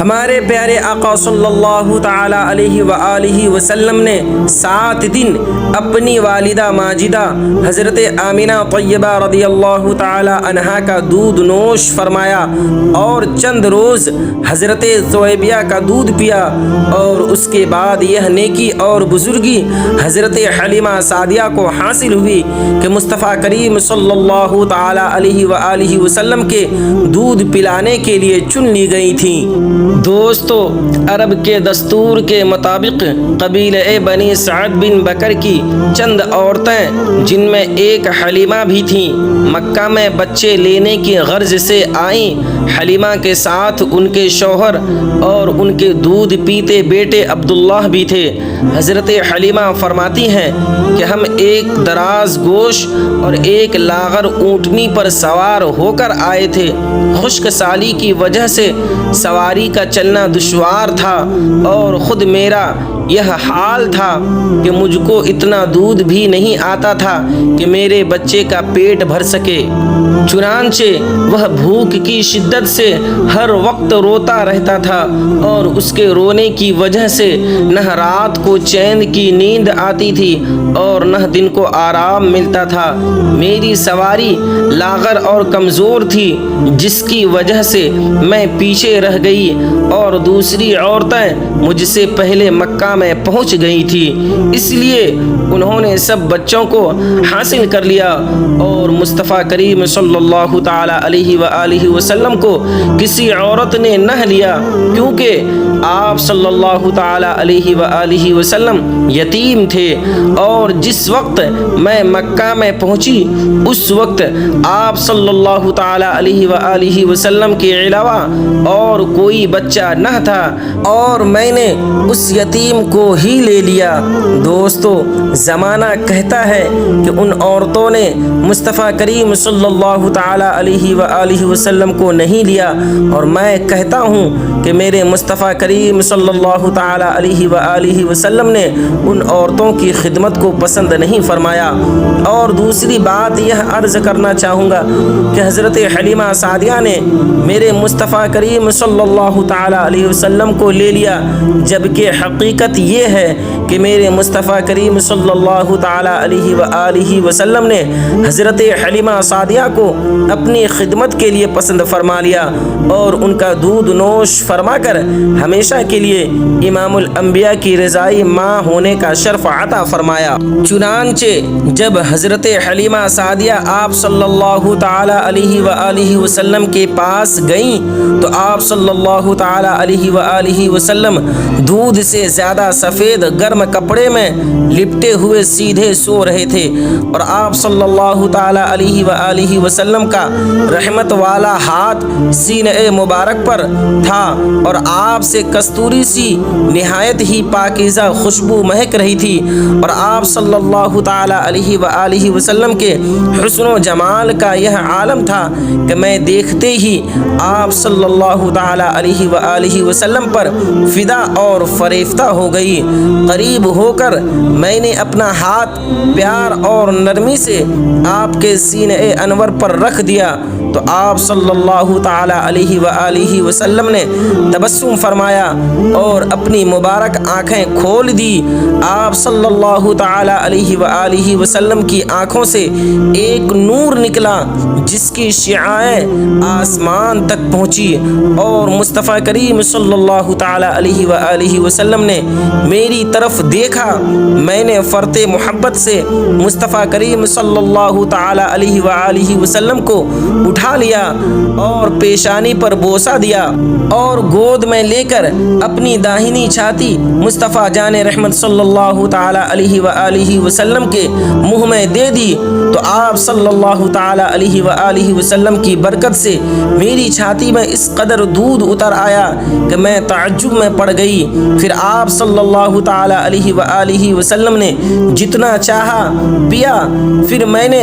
ہمارے پیارے آقا صلی اللہ تعالی علیہ وآلہ وسلم نے 7 دن اپنی والدہ ماجدہ حضرت آمنہ طیبہ رضی اللہ تعالی عنہا کا دودھ نوش فرمایا اور چند روز حضرت ثویبیہ کا دودھ پیا، اور اس کے بعد یہ نیکی اور بزرگی حضرت حلیمہ سعدیہ کو حاصل ہوئی کہ مصطفیٰ کریم صلی اللہ تعالی علیہ وآلہ وسلم کے دودھ پلانے کے لیے چن لی گئی تھیں۔ دوستو، عرب کے دستور کے مطابق قبیلہ بنی سعد بن بکر کی چند عورتیں جن میں ایک حلیمہ بھی تھیں مکہ میں بچے لینے کی غرض سے آئیں۔ حلیمہ کے ساتھ ان کے شوہر اور ان کے دودھ پیتے بیٹے عبداللہ بھی تھے۔ حضرت حلیمہ فرماتی ہیں کہ ہم ایک دراز گوش اور ایک لاغر اونٹنی پر سوار ہو کر آئے تھے۔ خشک سالی کی وجہ سے سواری کا چلنا دشوار تھا اور خود میرا یہ حال تھا کہ مجھ کو اتنا دودھ بھی نہیں آتا تھا کہ میرے بچے کا پیٹ بھر سکے۔ چنانچہ وہ بھوک کی شدت سے ہر وقت روتا رہتا تھا اور اس کے رونے کی وجہ سے نہ رات کو چین کی نیند آتی تھی اور نہ دن کو آرام ملتا تھا۔ میری سواری لاغر اور کمزور تھی جس کی وجہ سے میں پیچھے رہ گئی اور دوسری عورتیں مجھ سے پہلے مکہ میں پہنچ گئی تھی، اس لیے انہوں نے سب بچوں کو حاصل کر لیا اور مصطفیٰ کریم صلی اللہ تعالی علیہ وآلہ وسلم کو کسی عورت نے نہ لیا، کیونکہ آپ صلی اللہ تعالی علیہ وآلہ وسلم یتیم تھے، اور جس وقت میں مکہ میں پہنچی اس وقت آپ صلی اللہ تعالی علیہ وآلہ وسلم کے علاوہ اور کوئی بچہ نہ تھا اور میں نے اس یتیم کو ہی لے لیا۔ دوستو، زمانہ کہتا ہے کہ ان عورتوں نے مصطفیٰ کریم صلی اللہ تعالی علیہ وآلہ وسلم کو نہیں لیا، اور میں کہتا ہوں کہ میرے مصطفیٰ کریم صلی اللہ تعالی علیہ وآلہ وسلم نے ان عورتوں کی خدمت کو پسند نہیں فرمایا۔ اور دوسری بات یہ عرض کرنا چاہوں گا کہ حضرت حلیمہ سعدیہ نے میرے مصطفیٰ کریم صلی اللہ تعالی علیہ وسلم کو لے لیا، جبکہ حقیقت یہ ہے کہ میرے مصطفیٰ کریم صلی اللہ تعالی علیہ وآلہ وسلم نے حضرت حلیمہ سعدیہ کو اپنی خدمت کے لیے پسند فرما لیا اور ان کا دودھ نوش فرما کر ہمیشہ کے لیے امام الانبیاء کی رضائی ماں ہونے کا شرف عطا فرمایا۔ چنانچہ جب حضرت حلیمہ سعدیہ آپ صلی اللہ تعالی علیہ وآلہ وسلم کے پاس گئیں تو آپ صلی اللہ تعالی علیہ وآلہ وسلم دودھ سے زیادہ سفید گرم کپڑے میں لپٹے ہوئے سیدھے سو رہے تھے، اور آپ صلی اللہ تعالی علیہ وآلہ وسلم کا رحمت والا ہاتھ سینہ مبارک پر تھا، اور آپ سے کستوری سی نہایت ہی پاکیزہ خوشبو مہک رہی تھی، اور آپ صلی اللہ تعالی علیہ وآلہ وسلم کے حسن و جمال کا یہ عالم تھا کہ میں دیکھتے ہی آپ صلی اللہ تعالی علیہ وآلہ وسلم پر فدا اور فریفتہ ہو گئی۔ قریب ہو کر میں نے اپنا ہاتھ پیار اور نرمی سے آپ کے سینہ انور پر رکھ دیا تو آپ صلی اللہ تعالی علیہ وآلہ وسلم نے تبسم فرمایا اور اپنی مبارک آنکھیں کھول دی۔ آپ صلی اللہ تعالی علیہ وآلہ وسلم کی آنکھوں سے ایک نور نکلا جس کی شعاعیں آسمان تک پہنچی، اور مصطفیٰ کریم صلی اللہ تعالی علیہ وآلہ وسلم نے میری طرف دیکھا۔ میں نے فرط محبت سے مصطفیٰ کریم صلی اللہ تعالی علیہ وآلہ وسلم کو اٹھا لیا اور پیشانی پر بوسہ دیا اور گود میں لے کر اپنی داہنی چھاتی مصطفیٰ جان رحمت صلی اللہ تعالی علیہ وآلہ وسلم کے منہ میں دے دی تو آپ صلی اللہ تعالی علیہ وآلہ وسلم کی برکت سے میری چھاتی میں اس قدر دودھ اتر آیا کہ میں تعجب میں پڑ گئی۔ پھر آپ صلی اللہ تعالی علیہ وآلہ وسلم نے جتنا چاہا پیا۔ پھر میں نے